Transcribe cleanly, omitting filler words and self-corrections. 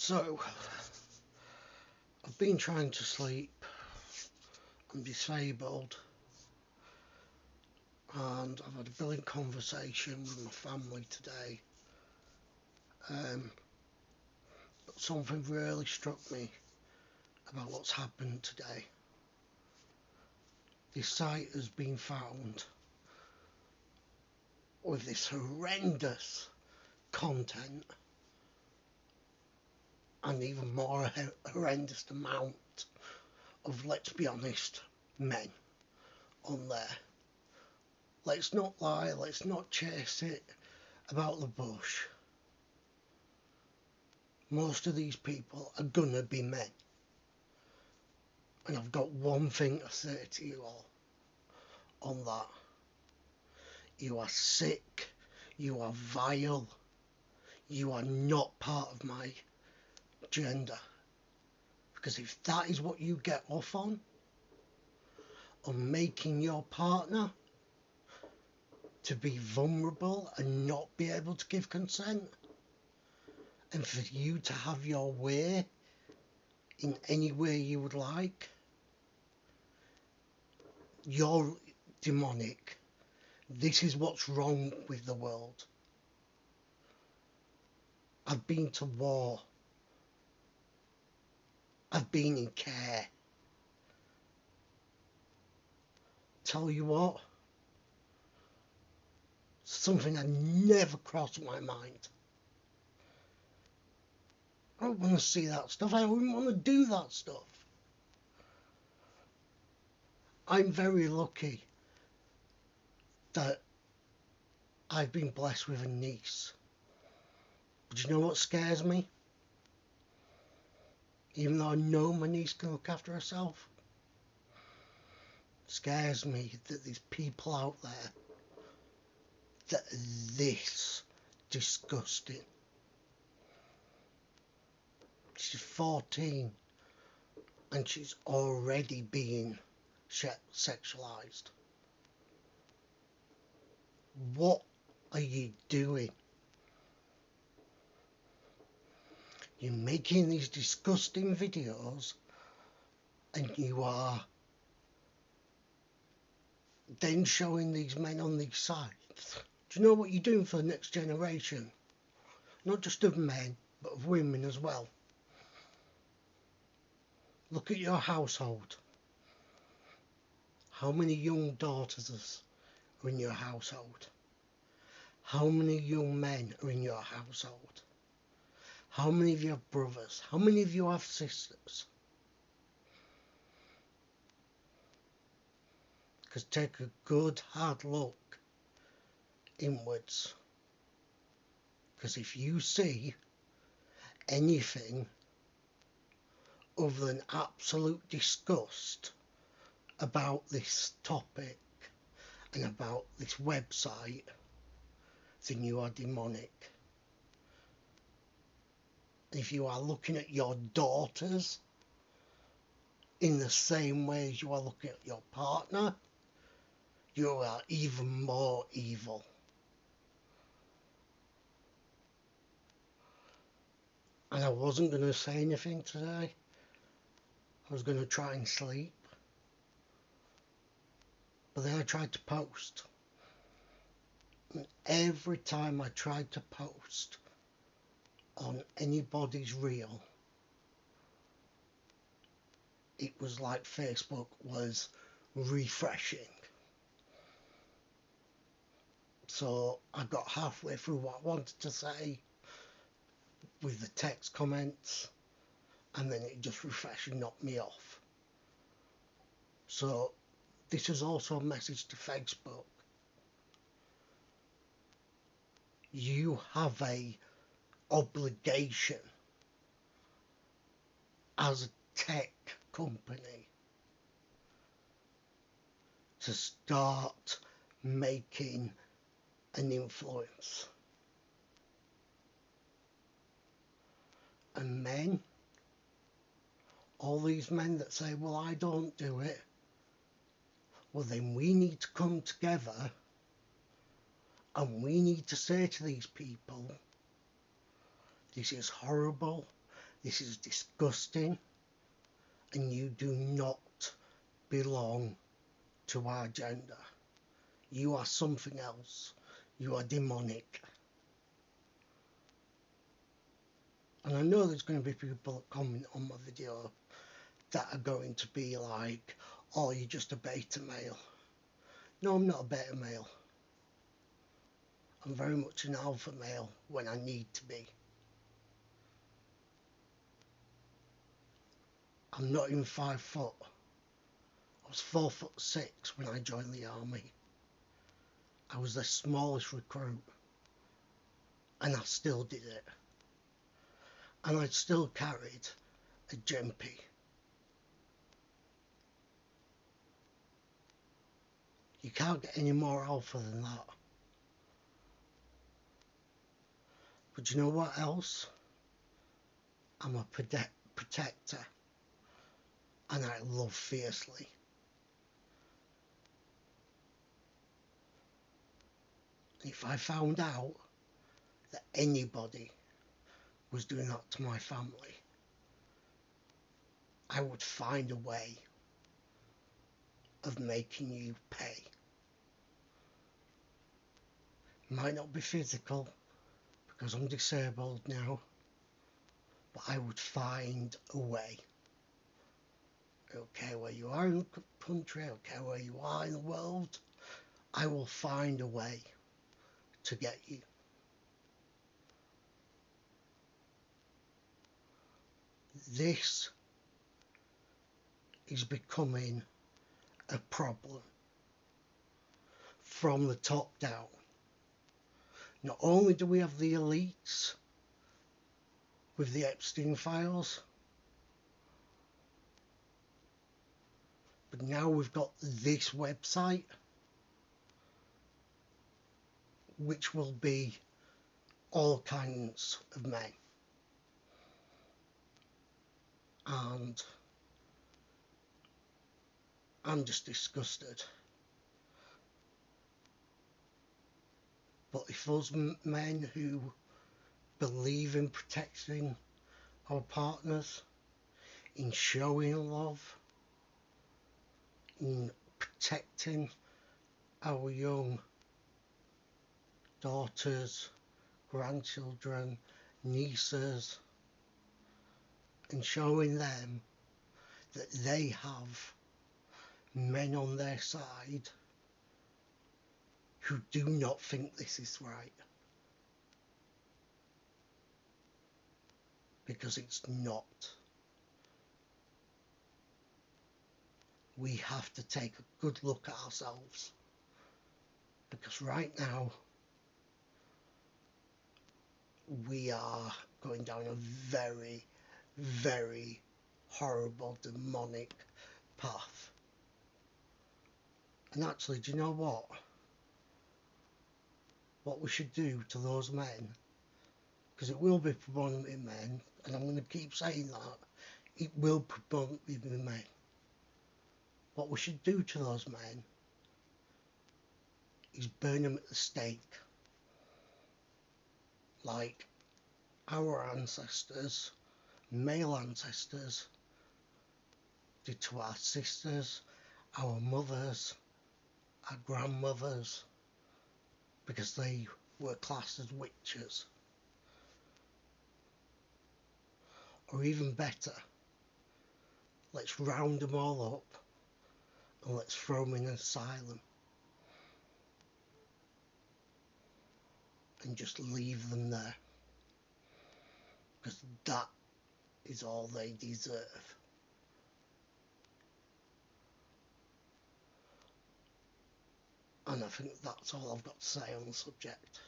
So, I've been trying to sleep. I'm disabled. And I've had a brilliant conversation with my family today. But something really struck me about what's happened today. This site has been found with this horrendous content and even more horrendous amount of, let's be honest, men on there. Let's not lie, let's not chase it about the bush. Most of these people are gonna be men. And I've got one thing to say to you all on that. You are sick, you are vile, you are not part of my gender. Because if that is what you get off on making your partner to be vulnerable and not be able to give consent, and for you to have your way in any way you would like, you're demonic. This is what's wrong with the world. I've been to war. I've been in care. Tell you what, something that never crossed my mind. I don't want to see that stuff. I don't want to do that stuff. I'm very lucky that I've been blessed with a niece. But you know what scares me? Even though I know my niece can look after herself, it scares me that there's people out there that are this disgusting. She's 14 and she's already being sexualized. What are you doing? You're making these disgusting videos and you are then showing these men on these sites. Do you know what you're doing for the next generation? Not just of men, but of women as well. Look at your household. How many young daughters are in your household? How many young men are in your household? How many of you have brothers? How many of you have sisters? Because take a good hard look inwards. Because if you see anything other than absolute disgust about this topic and about this website, then you are demonic. If you are looking at your daughters in the same way as you are looking at your partner, you are even more evil. And I wasn't going to say anything today. I was going to try and sleep. But then I tried to post. And every time I tried to post on anybody's reel, it was like Facebook was refreshing. So I got halfway through what I wanted to say with the text comments, and then it just refreshed and knocked me off. So this is also a message to Facebook. You have a obligation as a tech company to start making an influence. And men, all these men that say, well, I don't do it, well, then we need to come together and we need to say to these people, this is horrible, This is disgusting, and you do not belong to our gender. You are something else. You are demonic. And I know there's going to be people that comment on my video that are going to be like, oh, you're just a beta male. No, I'm not a beta male. I'm very much an alpha male when I need to be. I'm not even 5 foot. I was 4'6" when I joined the army. I was the smallest recruit, and I still did it. And I still carried a Gympie. You can't get any more alpha than that. But you know what else? I'm a protector, and I love fiercely. If I found out that anybody was doing that to my family, I would find a way of making you pay. Might not be physical, because I'm disabled now, but I would find a way. I don't care where you are in the country, I don't care where you are in the world, I will find a way to get you. This is becoming a problem from the top down. Not only do we have the elites with the Epstein files, but now we've got this website, which will be all kinds of men. And I'm just disgusted. But if those men who believe in protecting our partners, in showing love, in protecting our young daughters, grandchildren, nieces, and showing them that they have men on their side who do not think this is right. Because it's not. We have to take a good look at ourselves. Because right now, we are going down a very, very horrible, demonic path. And actually, do you know what? What we should do to those men, because it will be predominantly men, and I'm going to keep saying that, it will predominantly be men. What we should do to those men is burn them at the stake. Like our ancestors, male ancestors, did to our sisters, our mothers, our grandmothers, because they were classed as witches. Or even better, let's round them all up and let's throw them in an asylum and just leave them there, because that is all they deserve. And I think that's all I've got to say on the subject.